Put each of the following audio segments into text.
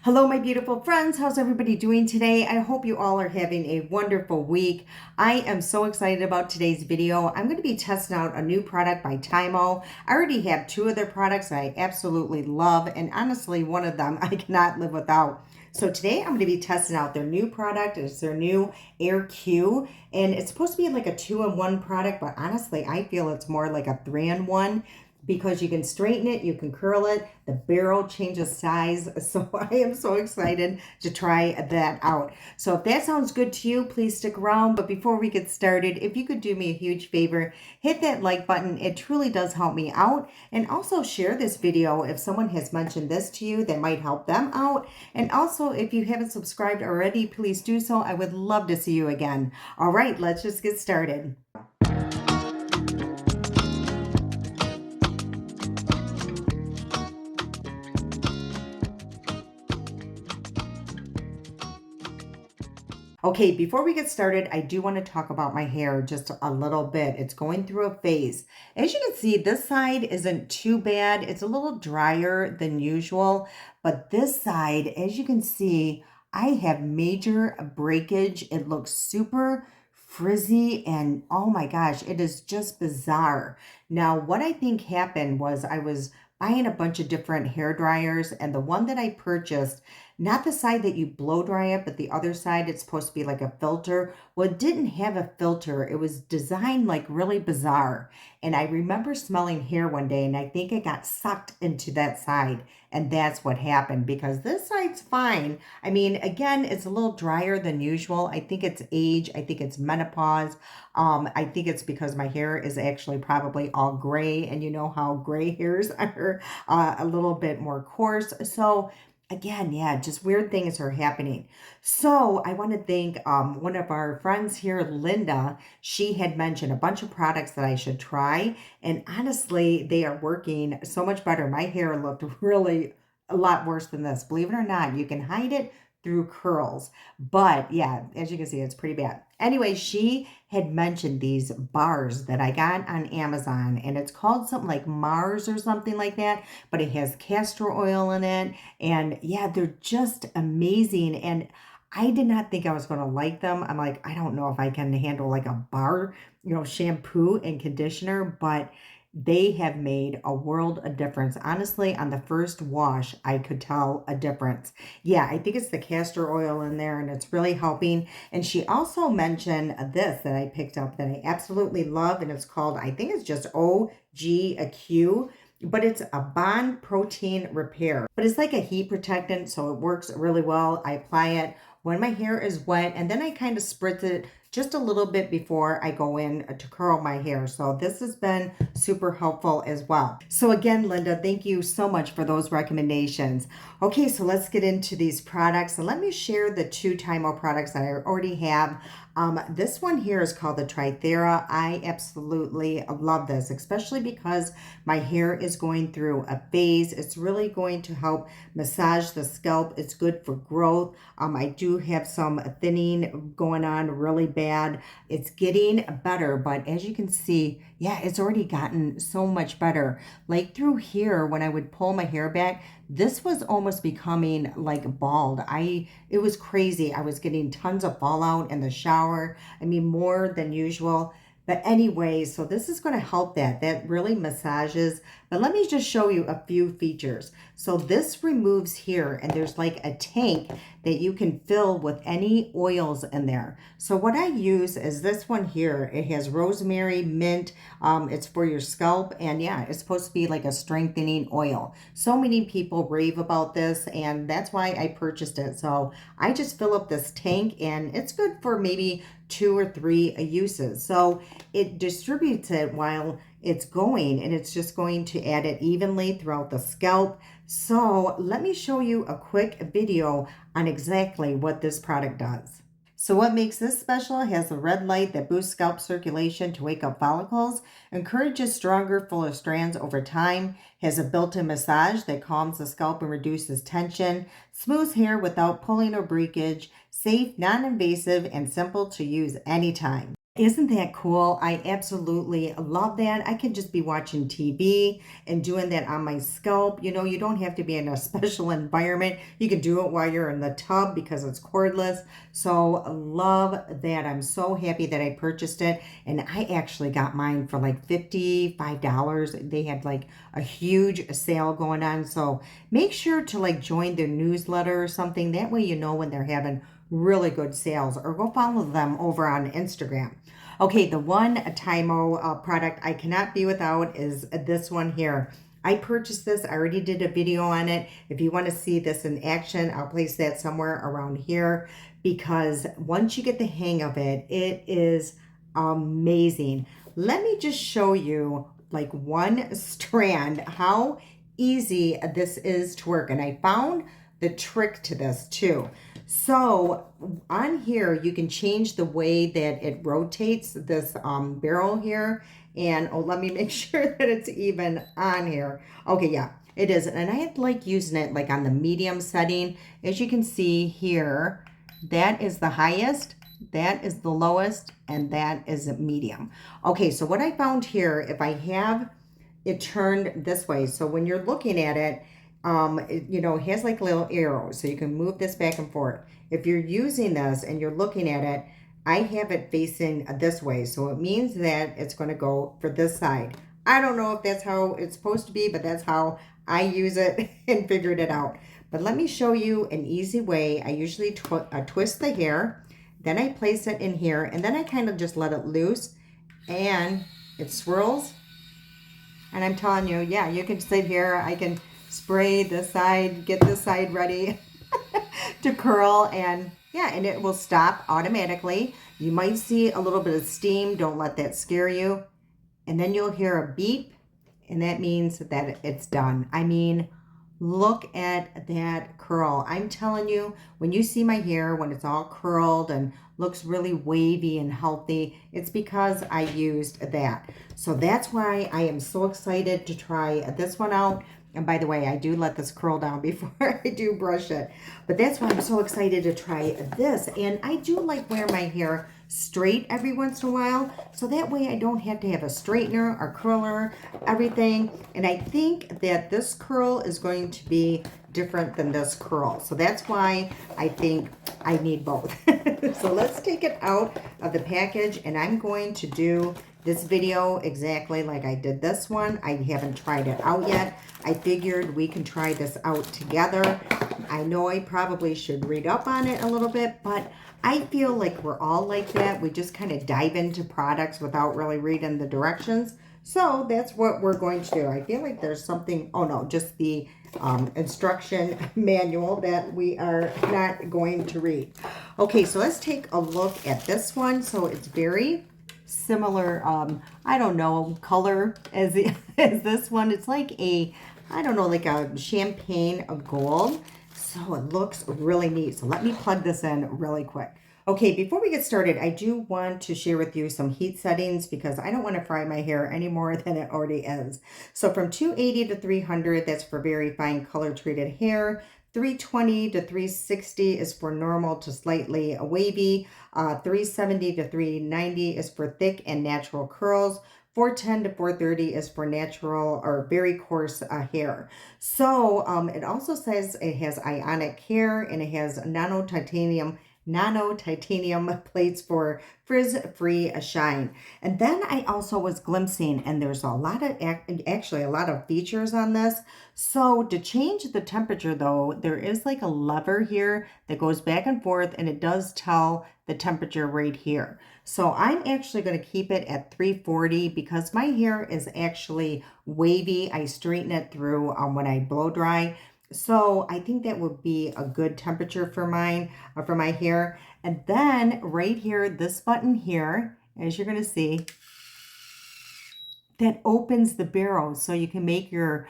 Hello, my beautiful friends. How's everybody doing today? I hope you all are having a wonderful week. I am so excited about today's video. I'm going to be testing out a new product by TYMO. I already have two of their products I absolutely love, and honestly, one of them I cannot live without. So today I'm going to be testing out their new product. It's their new AirQ, and it's supposed to be like a 2-in-1 product, but honestly, I feel it's more like a 3-in-1 because you can straighten it, you can curl it, the barrel changes size. So I am so excited to try that out. So if that sounds good to you, please stick around. But before we get started, if you could do me a huge favor, hit that like button. It truly does help me out. And also share this video if someone has mentioned this to you that might help them out. And also, if you haven't subscribed already, please do so. I would love to see you again. All right, let's just get started. Okay, before we get started, I do want to talk about my hair just a little bit. It's going through a phase. As you can see, this side isn't too bad. It's a little drier than usual, but this side, as you can see, I have major breakage. It looks super frizzy and oh my gosh, it is just bizarre. Now, what I think happened was I was buying a bunch of different hair dryers, and the one that I purchased, not the side that you blow dry it, but the other side, it's supposed to be like a filter. Well, it didn't have a filter. It was designed like really bizarre. And I remember smelling hair one day, and I think it got sucked into that side. And that's what happened because this side's fine. I mean, again, it's a little drier than usual. I think it's age. I think it's menopause. I think it's because my hair is actually probably all gray. And you know how gray hairs are a little bit more coarse. So again, yeah, just weird things are happening. So I want to thank one of our friends here, Linda. She had mentioned a bunch of products that I should try. And honestly, they are working so much better. My hair looked really a lot worse than this. Believe it or not, you can hide it through curls. But yeah, as you can see, it's pretty bad. Anyway, she had mentioned these bars that I got on Amazon, and it's called something like Mars or something like that, but it has castor oil in it. And yeah, they're just amazing. And I did not think I was going to like them. I'm like, I don't know if I can handle like a bar, shampoo and conditioner, but they have made a world of difference. Honestly, on the first wash, I could tell a difference. Yeah, I think it's the castor oil in there and it's really helping. And she also mentioned this that I picked up that I absolutely love, and it's called, I think it's just OGQ, but it's a bond protein repair. But it's like a heat protectant, so it works really well. I apply it when my hair is wet, and then I kind of spritz it just a little bit before I go in to curl my hair. So this has been super helpful as well. So again, Linda, thank you so much for those recommendations. Okay, so let's get into these products. And let me share the two TYMO products that I already have. This one here is called the Trithera. I absolutely love this, especially because my hair is going through a phase. It's really going to help massage the scalp. It's good for growth. I do have some thinning going on really bad. It's getting better, but as you can see, yeah, it's already gotten so much better. Like through here, when I would pull my hair back, this was almost becoming like bald. It was crazy. I was getting tons of fallout in the shower. I mean, more than usual. But anyway, so this is going to help that. That really massages. But let me just show you a few features. So this removes here, and there's like a tank that you can fill with any oils in there. So what I use is this one here. It has rosemary, mint. It's for your scalp. And yeah, it's supposed to be like a strengthening oil. So many people rave about this, and that's why I purchased it. So I just fill up this tank, and it's good for maybe 2 or 3 uses. So it distributes it while it's going, and it's just going to add it evenly throughout the scalp. So let me show you a quick video on exactly what this product does. So what makes this special? It has a red light that boosts scalp circulation to wake up follicles, encourages stronger, fuller strands over time, has a built-in massage that calms the scalp and reduces tension, smooths hair without pulling or breakage, safe, non-invasive, and simple to use anytime. Isn't that cool? I absolutely love that. I can just be watching TV and doing that on my scalp. You know, you don't have to be in a special environment. You can do it while you're in the tub because it's cordless. So love that. I'm so happy that I purchased it. And I actually got mine for like $55. They had like a huge sale going on. So make sure to like join their newsletter or something. That way you know when they're having really good sales, or go follow them over on Instagram. Okay, the one TYMO product I cannot be without is this one here. I purchased this. I already did a video on it. If you want to see this in action, I'll place that somewhere around here, because once you get the hang of it, it is amazing. Let me just show you like one strand, how easy this is to work. And I found the trick to this too. So on here, you can change the way that it rotates this barrel here. And oh, let me make sure that it's even on here. Okay, yeah, it is. And I like using it like on the medium setting. As you can see here, that is the highest, that is the lowest, and that is medium. Okay, so what I found here, if I have it turned this way, so when you're looking at it, you know, it has like little arrows, so you can move this back and forth. If you're using this and you're looking at it, I have it facing this way, so it means that it's going to go for this side. I don't know if that's how it's supposed to be, but that's how I use it and figured it out. But let me show you an easy way. I usually twist the hair, then I place it in here, and then I kind of just let it loose, and it swirls. And I'm telling you, yeah, you can sit here. I can spray this side, get this side ready to curl, and yeah, and it will stop automatically. You might see a little bit of steam. Don't let that scare you. And then you'll hear a beep, and that means that it's done. I mean, look at that curl. I'm telling you, when you see my hair, when it's all curled and looks really wavy and healthy, it's because I used that. So that's why I am so excited to try this one out. And by the way, I do let this curl down before I do brush it. But that's why I'm so excited to try this. And I do like wear my hair straight every once in a while, so that way I don't have to have a straightener or curler, everything. And I think that this curl is going to be different than this curl, so that's why I think I need both. So let's take it out of the package, and I'm going to do this video exactly like I did this one. I haven't tried it out yet. I figured we can try this out together. I know I probably should read up on it a little bit, but I feel like we're all like that. We just kind of dive into products without really reading the directions. So that's what we're going to do. I feel like there's something, oh no, just the instruction manual that we are not going to read. Okay, so let's take a look at this one. So it's very similar, I don't know, color as, as this one. It's like a, I don't know, like a champagne gold. So it looks really neat. So let me plug this in really quick. Okay, before we get started, I do want to share with you some heat settings because I don't want to fry my hair any more than it already is. So from 280 to 300, that's for very fine color treated hair. 320 to 360 is for normal to slightly wavy. 370 to 390 is for thick and natural curls. 410 to 430 is for natural or very coarse hair. So it also says it has ionic hair, and it has nano titanium plates for frizz-free shine. And then I also was glimpsing, and there's a lot of, actually a lot of features on this. So to change the temperature though, there is like a lever here that goes back and forth, and it does tell the temperature right here. So I'm actually going to keep it at 340 because my hair is actually wavy. I straighten it through when I blow dry. So I think that would be a good temperature for mine, for my hair. And then right here, this button here, as you're going to see, that opens the barrel so you can make your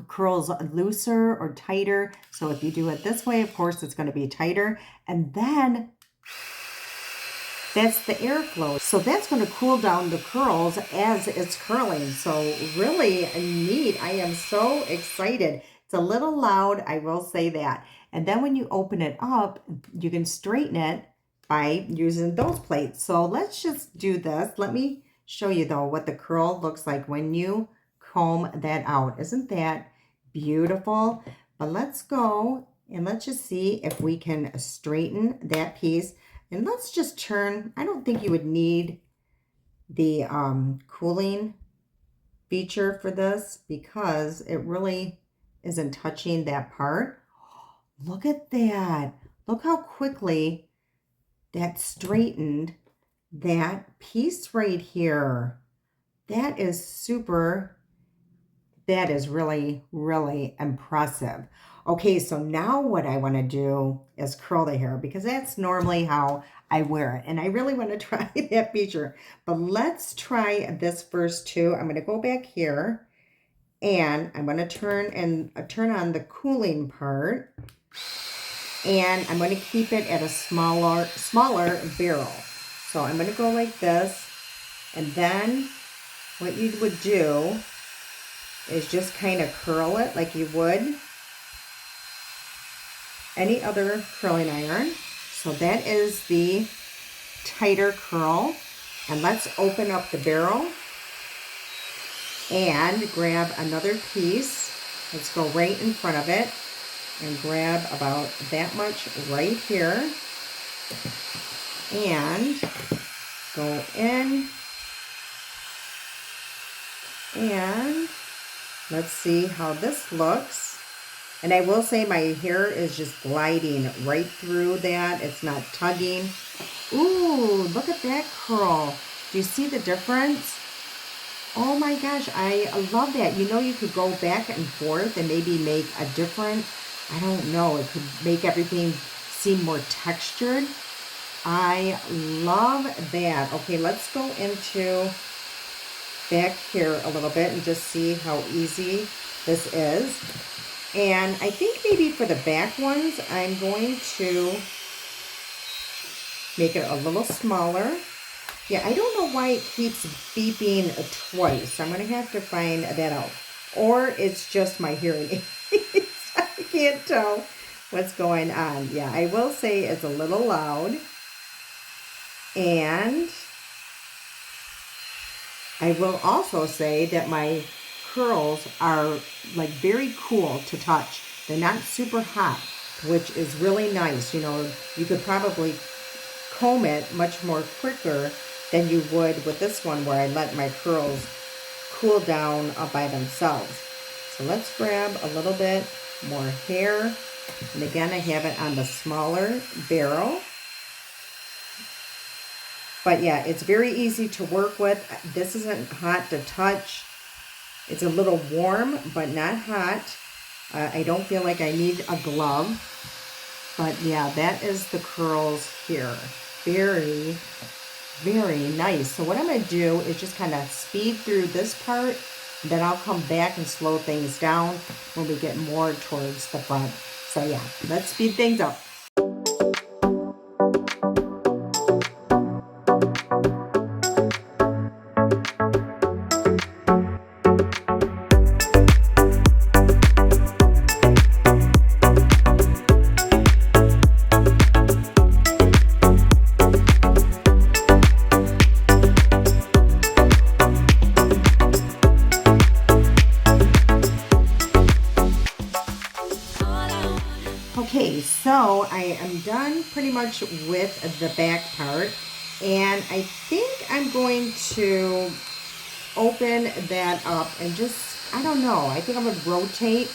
curls looser or tighter. So if you do it this way, of course, it's going to be tighter. And then that's the airflow. So that's going to cool down the curls as it's curling. So really neat. I am so excited. It's a little loud, I will say that. And then when you open it up, you can straighten it by using those plates. So let's just do this. Let me show you though what the curl looks like when you comb that out. Isn't that beautiful? But let's go and let's just see if we can straighten that piece. And let's just turn, I don't think you would need the cooling feature for this because it really isn't touching that part. Look at that. Look how quickly that straightened that piece right here. That is super, that is really, really impressive. Okay, so now what I want to do is curl the hair because that's normally how I wear it. And I really want to try that feature. But let's try this first too. I'm going to go back here and I'm going to turn on the cooling part. And I'm going to keep it at a smaller barrel. So I'm going to go like this. And then what you would do is just kind of curl it like you would any other curling iron. So that is the tighter curl. And let's open up the barrel and grab another piece. Let's go right in front of it and grab about that much right here and go in and let's see how this looks. And I will say my hair is just gliding right through that. It's not tugging. Ooh, look at that curl. Do you see the difference? Oh my gosh, I love that. You know, you could go back and forth and maybe make a different, I don't know, it could make everything seem more textured. I love that. Okay, let's go into back here a little bit and just see how easy this is. And I think maybe for the back ones, I'm going to make it a little smaller. Yeah, I don't know why it keeps beeping twice. I'm going to have to find that out. Or it's just my hearing aids. I can't tell what's going on. Yeah, I will say it's a little loud. And I will also say that my curls are like very cool to touch. They're not super hot, which is really nice. You know, you could probably comb it much more quicker than you would with this one where I let my curls cool down by themselves. So let's grab a little bit more hair. And again, I have it on the smaller barrel. But yeah, it's very easy to work with. This isn't hot to touch. It's a little warm, but not hot. I don't feel like I need a glove. But yeah, that is the curls here. Very, very nice. So what I'm going to do is just kind of speed through this part. Then I'll come back and slow things down when we get more towards the front. So yeah, let's speed things up. Okay, so I am done pretty much with the back part, and I think I'm going to open that up and just, I don't know, I think I'm going to rotate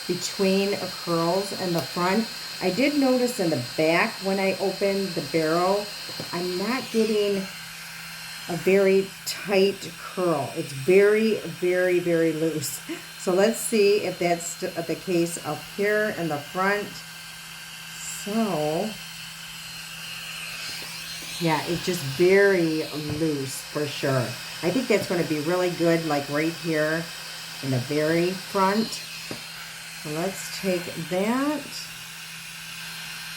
between curls in the front. I did notice in the back when I opened the barrel, I'm not getting a very tight curl. It's very, very, very loose. So let's see if that's the case up here in the front. So, yeah, it's just very loose for sure. I think that's going to be really good, like right here in the very front. So let's take that,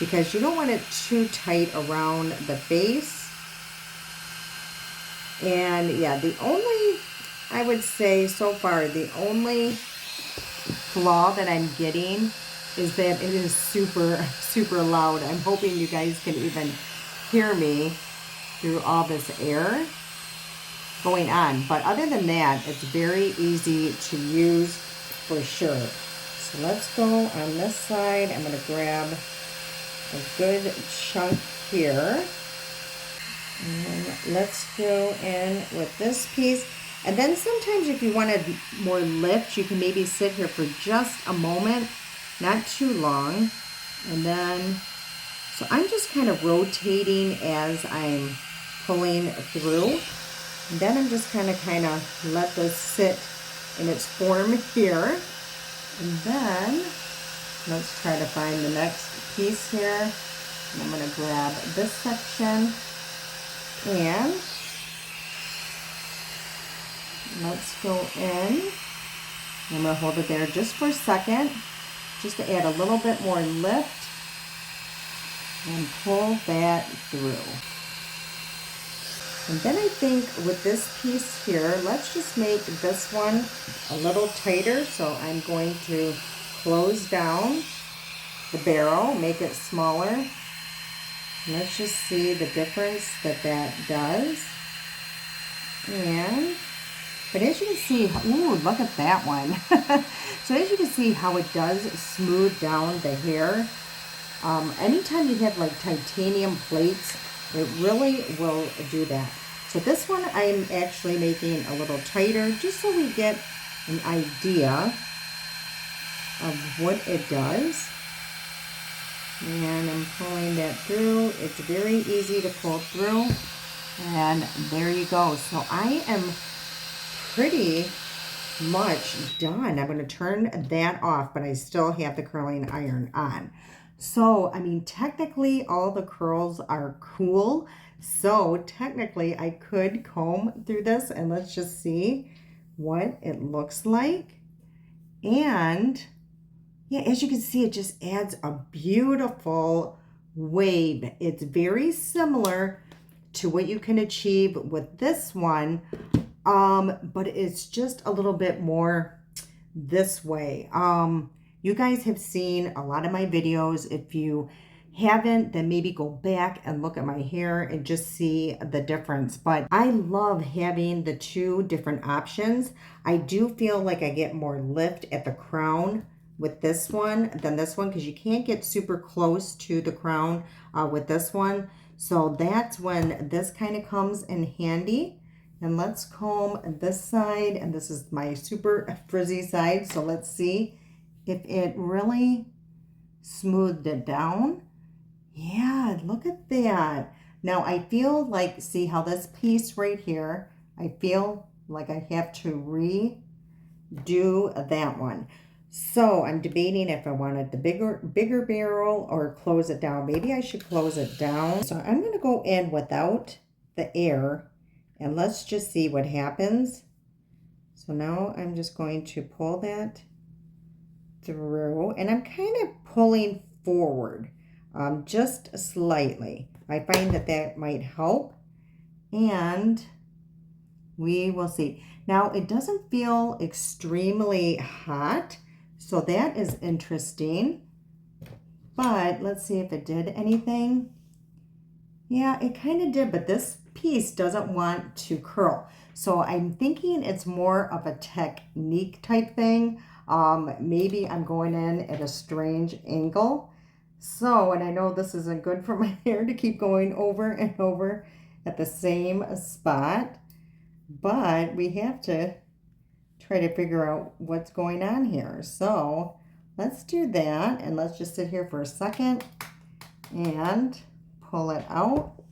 because you don't want it too tight around the base. And yeah, the only, I would say so far, the only flaw that I'm getting is that it is super, super loud. I'm hoping you guys can even hear me through all this air going on. But other than that, it's very easy to use for sure. So let's go on this side. I'm going to grab a good chunk here. And let's go in with this piece. And then sometimes if you wanted more lift, you can maybe sit here for just a moment, not too long. And then, so I'm just kind of rotating as I'm pulling through. And then I'm just kind of let this sit in its form here. And then let's try to find the next piece here. And I'm going to grab this section and let's go in. I'm going to hold it there just for a second, just to add a little bit more lift and pull that through. And then I think with this piece here, let's just make this one a little tighter. So I'm going to close down the barrel, make it smaller. Let's just see the difference that that does. And, but as you can see, ooh, look at that one. So as you can see how it does smooth down the hair. Anytime you have like titanium plates, it really will do that. So this one I'm actually making a little tighter just so we get an idea of what it does. And I'm pulling that through. It's very easy to pull through. And there you go. So I am pretty much done. I'm going to turn that off, but I still have the curling iron on. So, I mean, technically all the curls are cool. So technically I could comb through this and let's just see what it looks like. And yeah, as you can see, it just adds a beautiful wave. It's very similar to what you can achieve with this one, but it's just a little bit more this way. You guys have seen a lot of my videos. If you haven't, then maybe go back and look at my hair and just see the difference. But I love having the two different options. I do feel like I get more lift at the crown with this one than this one, because you can't get super close to the crown with this one. So that's when this kind of comes in handy. And let's comb this side, and this is my super frizzy side. So let's see if it really smoothed it down. Yeah, look at that. Now I feel like, see how this piece right here, I feel like I have to redo that one. So I'm debating if I wanted the bigger barrel or close it down. Maybe I should close it down. So I'm going to go in without the air and let's just see what happens. So now I'm just going to pull that through, and I'm kind of pulling forward just slightly. I find that that might help, and we will see. Now it doesn't feel extremely hot, so that is interesting. But let's see if it did anything. Yeah, it kind of did, but this piece doesn't want to curl. So I'm thinking it's more of a technique type thing. Maybe I'm going in at a strange angle. So, and I know this isn't good for my hair to keep going over and over at the same spot, but we have to try to figure out what's going on here. So let's do that, and let's just sit here for a second and pull it out.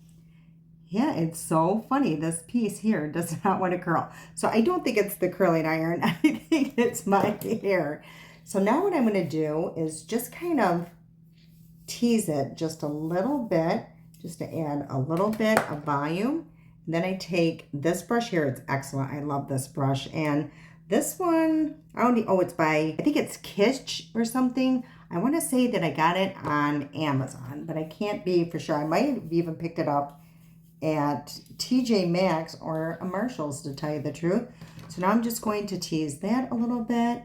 Yeah, it's so funny. This piece here does not want to curl. So I don't think it's the curling iron. I think it's my hair. So now what I'm going to do is just kind of tease it just a little bit, just to add a little bit of volume. And then I take this brush here. It's excellent. I love this brush. And this one, I don't know, oh, it's by, I think it's Kitsch or something. I want to say that I got it on Amazon, but I can't be for sure. I might have even picked it up at TJ Maxx or a Marshall's, to tell you the truth. So now I'm just going to tease that a little bit.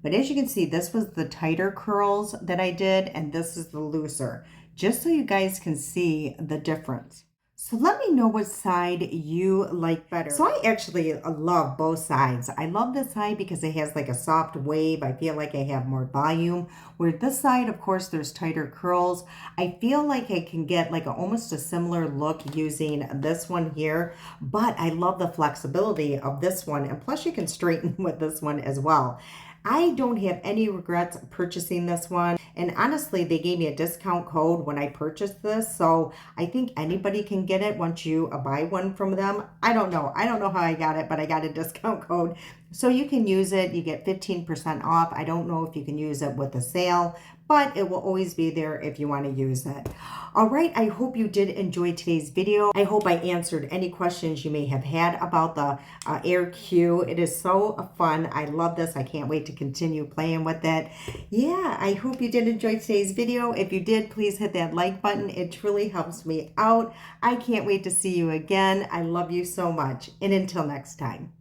But as you can see, this was the tighter curls that I did, and this is the looser. just so you guys can see the difference. So let me know what side you like better. So I actually love both sides. I love this side because it has like a soft wave. I feel like I have more volume. Where this side, of course, there's tighter curls. I feel like I can get like almost a similar look using this one here, but I love the flexibility of this one. And plus you can straighten with this one as well. I don't have any regrets purchasing this one. And honestly, they gave me a discount code when I purchased this. So I think anybody can get it once you buy one from them. I don't know. I don't know how I got it, but I got a discount code. So you can use it. You get 15% off. I don't know if you can use it with a sale, but it will always be there if you want to use it. All right, I hope you did enjoy today's video. I hope I answered any questions you may have had about the AirQ. It is so fun. I love this. I can't wait to continue playing with it. Yeah, I hope you did enjoy today's video. If you did, please hit that like button. It truly helps me out. I can't wait to see you again. I love you so much. And until next time.